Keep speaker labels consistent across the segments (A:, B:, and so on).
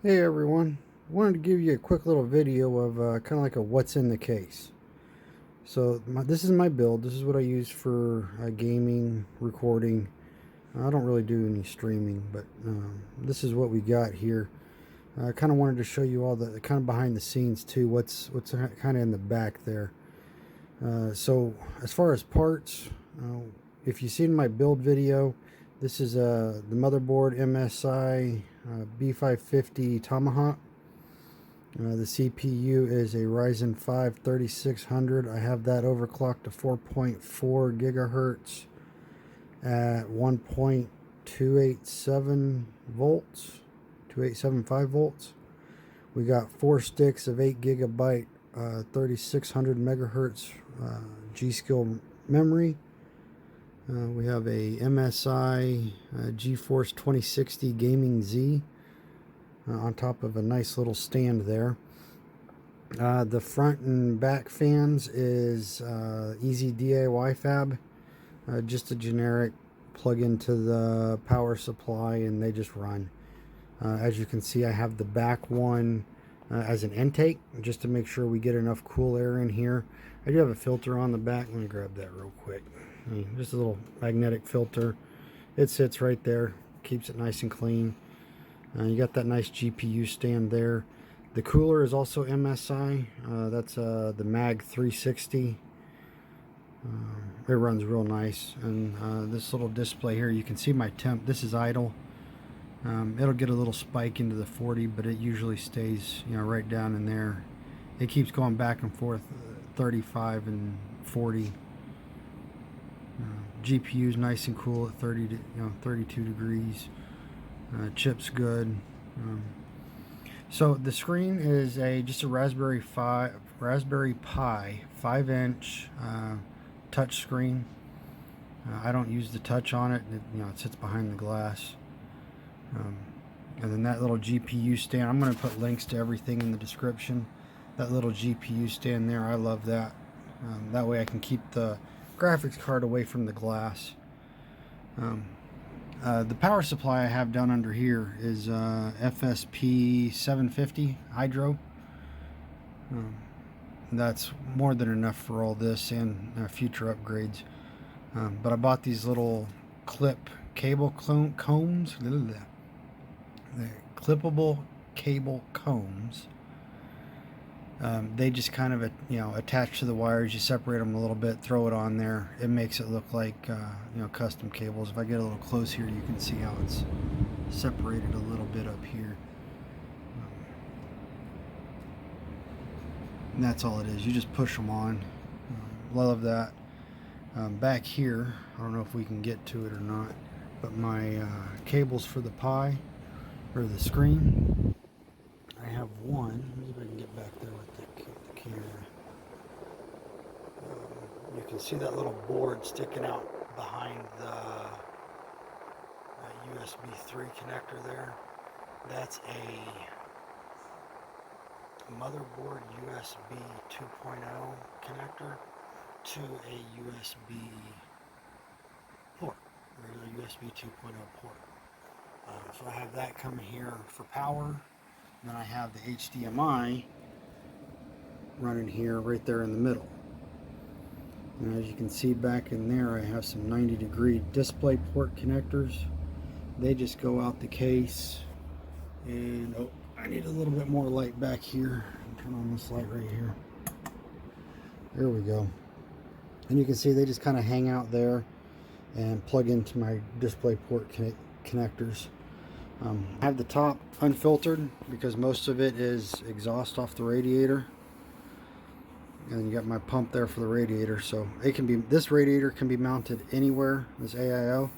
A: Hey everyone, wanted to give you a quick little video of kind of like a what's in the case. So this is my build. This is what I use for gaming, recording. I don't really do any streaming, but this is what we got here. I kind of wanted to show you all the kind of behind the scenes too. What's kind of in the back there. So as far as parts, if you've seen my build video, this is the motherboard MSI B550 Tomahawk. The CPU is a Ryzen 5 3600. I have that overclocked to 4.4 gigahertz at 1.287 volts, 2875 volts. We got 4 sticks of 8 gigabyte 3600 megahertz G-Skill memory. We have a MSI GeForce 2060 Gaming Z on top of a nice little stand there. The front and back fans is Easy DIY Fab, just a generic plug into the power supply and they just run. As you can see, I have the back one as an intake just to make sure we get enough cool air in here. I do have a filter on the back. Let me grab that real quick. Just a little magnetic filter. It sits right there, keeps it nice and clean. You got that nice GPU stand there. The cooler is also MSI. That's the Mag 360. It runs real nice. And this little display here, you can see my temp. This is idle. It'll get a little spike into the 40, but it usually stays, right down in there. It keeps going back and forth, 35 and 40. GPU is nice and cool at 32 degrees. Chip's good. So the screen is just a Raspberry Pi 5-inch touch screen. I don't use the touch on it. It sits behind the glass. And then that little GPU stand. I'm going to put links to everything in the description. That little GPU stand there, I love that. That way I can keep the graphics card away from the glass. The power supply I have down under here is FSP 750 Hydro. That's more than enough for all this and future upgrades. But I bought these little clip cable combs. The clippable cable combs. They just kind of attach to the wires. You separate them a little bit, throw it on there. It makes it look like custom cables. If I get a little close here, you can see how it's separated a little bit up here. And that's all it is. You just push them on. Love that. Back here, I don't know if we can get to it or not, but my cables for the Pi or the screen. I have one. Let me see if I can get back there with the camera. You can see that little board sticking out behind the USB 3 connector there. That's a motherboard USB 2.0 connector to a USB port, regular USB 2.0 port. So I have that coming here for power. And then I have the HDMI running here right there in the middle. And as you can see back in there, I have some 90-degree display port connectors. They just go out the case. And oh, I need a little bit more light back here. Turn on this light right here. There we go. And you can see they just kind of hang out there and plug into my display port connectors. I have the top unfiltered because most of it is exhaust off the radiator. And you got my pump there for the radiator, so it can be, this radiator can be mounted anywhere, this AIO.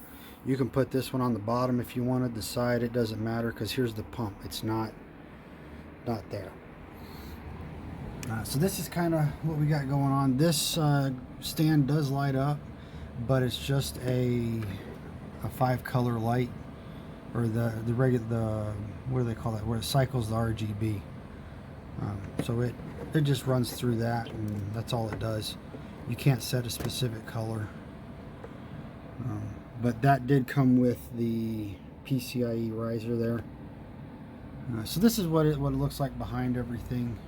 A: You can put this one on the bottom if you wanted, the side, it doesn't matter, because here's the pump, it's not there. So this is kind of what we got going on. This stand does light up, but it's just a 5-color light, or the regular, what do they call that, where it cycles the RGB. So it just runs through that, and that's all it does. You can't set a specific color. But that did come with the PCIe riser there. So this is what it looks like behind everything.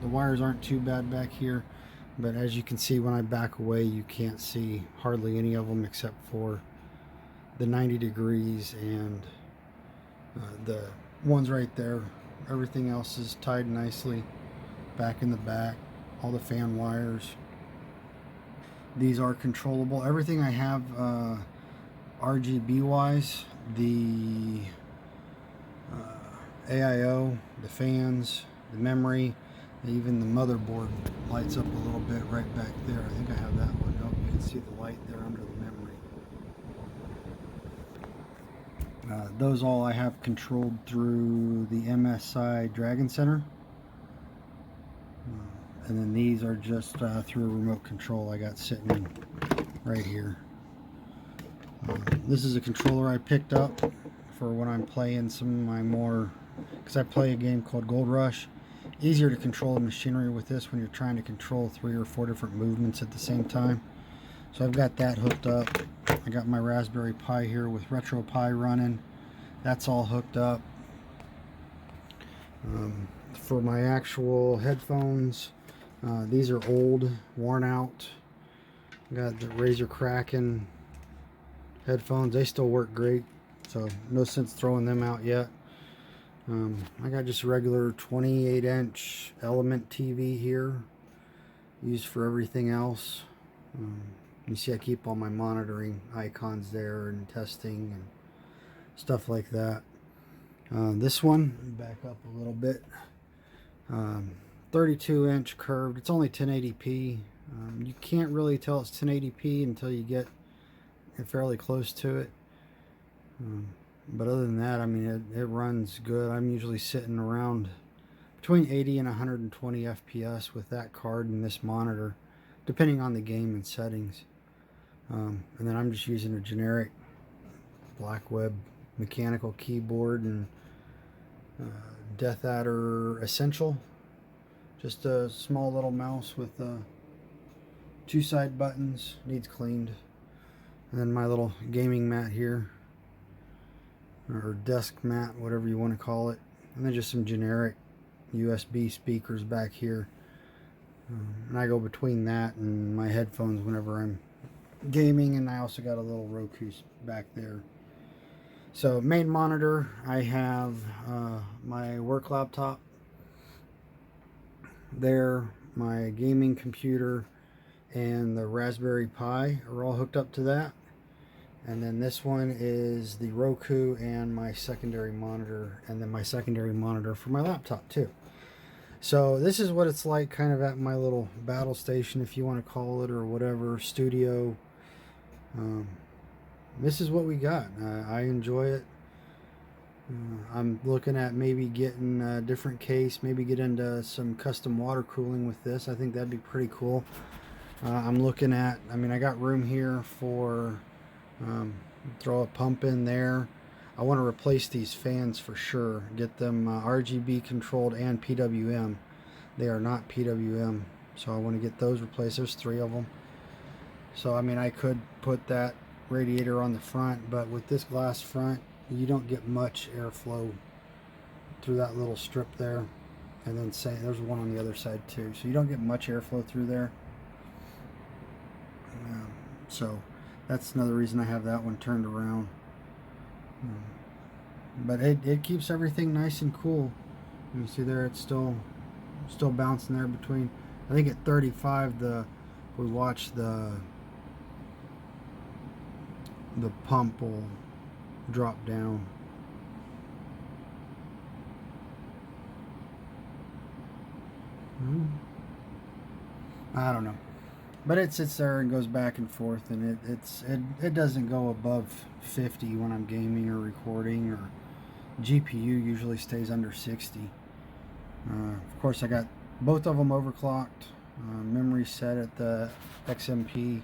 A: The wires aren't too bad back here, but as you can see, when I back away, you can't see hardly any of them except for the 90 degrees and the ones right there. Everything else is tied nicely back in the back. All the fan wires. These are controllable. Everything I have RGB wise, the AIO, the fans, the memory, even the motherboard lights up a little bit right back there. I think I have that one. Oh, you can see the light there under the memory. Those all I have controlled through the MSI Dragon Center. And then these are just through a remote control I got sitting right here. This is a controller I picked up for when I'm playing some of my more, because I play a game called Gold Rush. Easier to control the machinery with this when you're trying to control 3 or 4 different movements at the same time. So I've got that hooked up. I got my Raspberry Pi here with RetroPie running. That's all hooked up. For my actual headphones, these are old, worn out. Got the Razer Kraken headphones. They still work great, so no sense throwing them out yet. I got just a regular 28-inch Element TV here, used for everything else. You see I keep all my monitoring icons there and testing and stuff like that. This one, back up a little bit, 32-inch curved. It's only 1080p. You can't really tell it's 1080p until you get fairly close to it. But other than that, I mean, it runs good. I'm usually sitting around between 80 and 120 FPS with that card and this monitor, depending on the game and settings. And then I'm just using a generic Blackweb mechanical keyboard and DeathAdder Essential. Just a small little mouse with 2 side buttons, needs cleaned. And then my little gaming mat here, or desk mat, whatever you want to call it. And then just some generic USB speakers back here. And I go between that and my headphones whenever I'm gaming, and I also got a little Roku back there. So main monitor, I have my work laptop there, my gaming computer, and the Raspberry Pi are all hooked up to that. And then this one is the Roku and my secondary monitor, and then my secondary monitor for my laptop too. So this is what it's like kind of at my little battle station, if you want to call it, or whatever, studio. This is what we got. I enjoy it. I'm looking at maybe getting a different case, maybe get into some custom water cooling with this. I think that'd be pretty cool. I'm looking at, I mean, I got room here for throw a pump in there. I want to replace these fans for sure, get them RGB controlled and PWM. They are not PWM, so I want to get those replaced. There's 3 of them. So I mean, I could put that radiator on the front, but with this glass front, you don't get much airflow through that little strip there. And then there's one on the other side too, so you don't get much airflow through there. So that's another reason I have that one turned around. But it keeps everything nice and cool. You see there, it's still bouncing there between. I think at 35, we watch the pump will drop down. I don't know, but it sits there and goes back and forth, and it doesn't go above 50 when I'm gaming or recording, or GPU usually stays under 60. Of course, I got both of them overclocked, memory set at the XMP.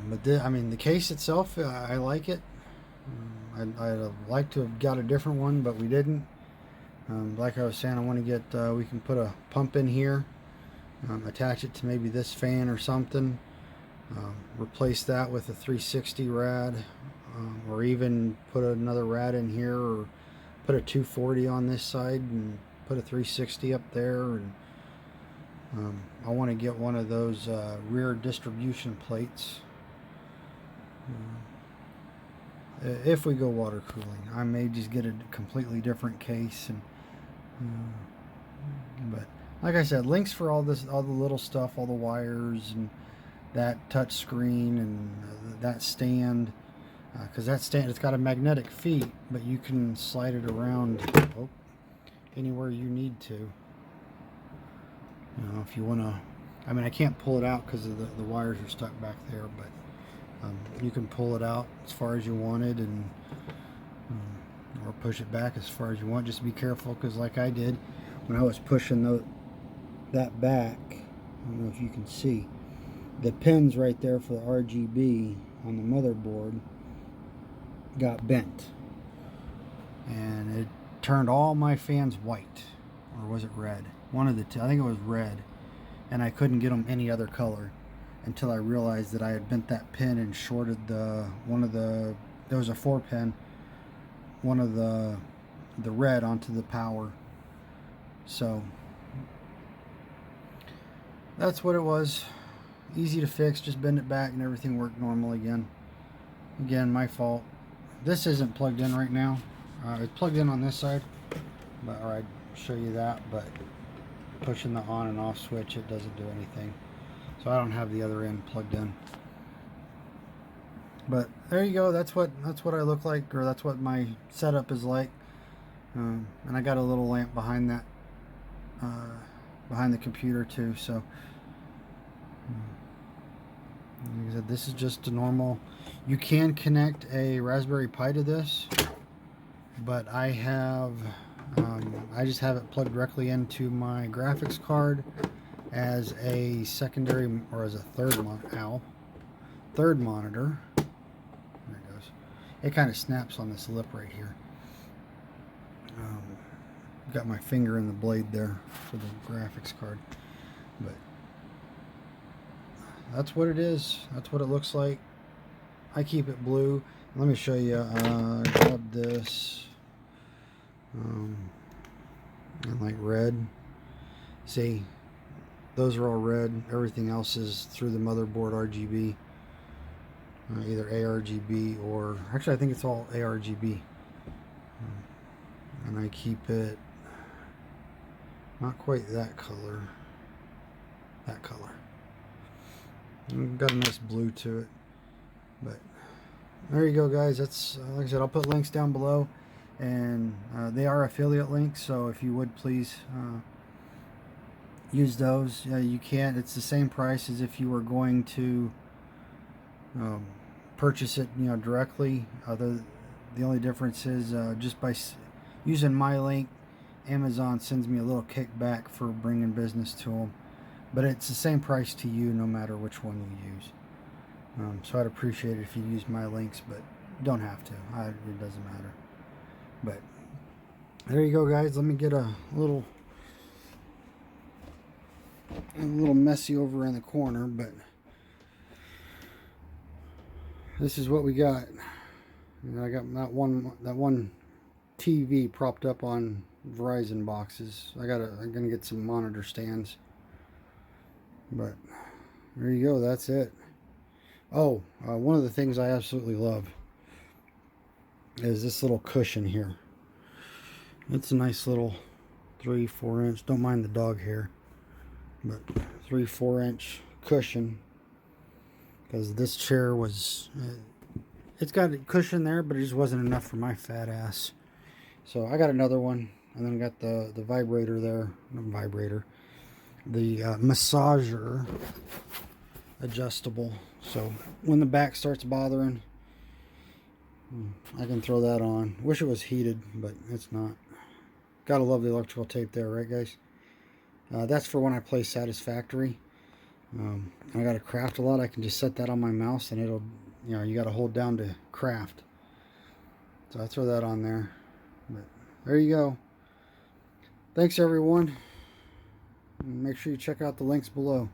A: But I mean, the case itself, I like it. I'd like to have got a different one, but we didn't. Like I was saying, I want to get, we can put a pump in here, attach it to maybe this fan or something, replace that with a 360 rad, or even put another rad in here, or put a 240 on this side and put a 360 up there, and I want to get one of those rear distribution plates. If we go water cooling, I may just get a completely different case, and but like I said, links for all this, all the little stuff, all the wires, and that touch screen, and that stand, because that stand, it's got a magnetic feet, but you can slide it around anywhere you need to. You know, if you want to, I mean, I can't pull it out because of the wires are stuck back there, but you can pull it out as far as you wanted, and or push it back as far as you want. Just be careful, because like I did when I was pushing that back, I don't know if you can see, the pins right there for the RGB on the motherboard got bent, and it turned all my fans white, or was it red? One of the two. I think it was red, and I couldn't get them any other color until I realized that I had bent that pin and shorted one of the, there was a 4-pin, one of the red onto the power. So that's what it was. Easy to fix, just bend it back and everything worked normal again. Again, my fault. This isn't plugged in right now. It's plugged in on this side, but or I'd show you that, but pushing the on and off switch, it doesn't do anything. So I don't have the other end plugged in. But there you go. That's what I look like, or that's what my setup is like. And I got a little lamp behind that, behind the computer too. So like I said, this is just a normal. You can connect a Raspberry Pi to this, but I have, I just have it plugged directly into my graphics card as a secondary, or as a third monitor. There it goes. It kind of snaps on this lip right here. Got my finger in the blade there for the graphics card, but that's what it is. That's what it looks like. I keep it blue. Let me show you. I grabbed this and like red. See, those are all red. Everything else is through the motherboard RGB, either ARGB, or actually I think it's all ARGB. And I keep it not quite that color, that color. Got a nice blue to it. But there you go, guys. That's like I said, I'll put links down below, and they are affiliate links, so if you would please use those. You can. It's the same price as if you were going to purchase it, directly. The only difference is just by using my link, Amazon sends me a little kickback for bringing business to them, but it's the same price to you no matter which one you use. So I'd appreciate it if you use my links, but you don't have to. It doesn't matter. But there you go, guys. Let me get a little messy over in the corner, but this is what we got. I got that one TV propped up on Verizon boxes. I'm gonna get some monitor stands. But there you go. That's it. Oh, one of the things I absolutely love is this little cushion here. It's a nice little 3-4 inch. Don't mind the dog hair, but 3-4 inch cushion. Because this chair was, it's got a cushion there, but it just wasn't enough for my fat ass. So I got another one, and then I got the vibrator there, the massager adjustable. So when the back starts bothering, I can throw that on. Wish it was heated, but it's not. Gotta love the electrical tape there, right, guys? That's for when I play Satisfactory. I gotta craft a lot. I can just set that on my mouse, and it'll, you gotta hold down to craft. So I throw that on there. But there you go. Thanks, everyone. Make sure you check out the links below.